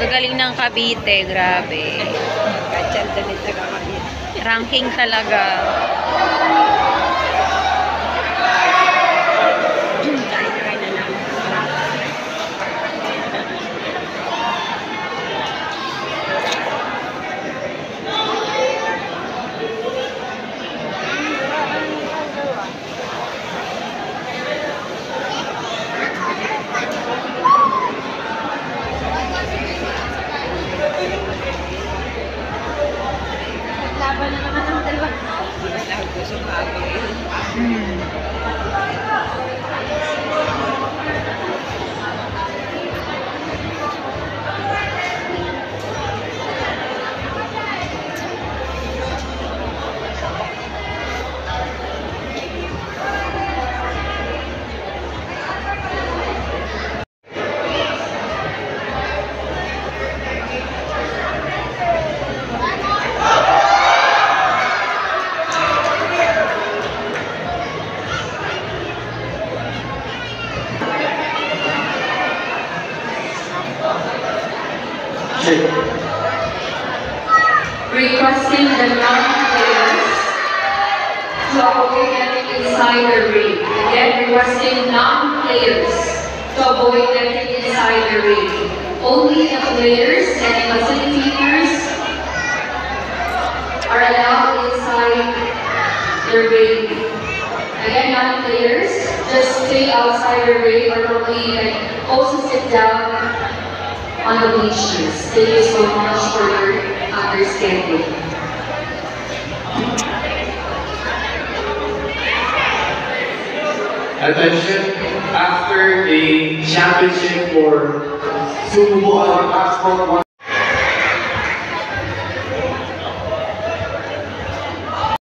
Gagaling ng Cavite, grabe. Ranking talaga. Laban na naman ang dalawa. Gusto mo abang yun. Requesting the non-players to avoid getting inside the ring. Again, requesting non-players to avoid getting inside the ring. Only the players and facilitators are allowed inside the ring. Again, non-players, just stay outside the ring, or probably you can also sit down on the bleachers. Thank you so much for your understanding. Attention, after a championship for Sumo Passport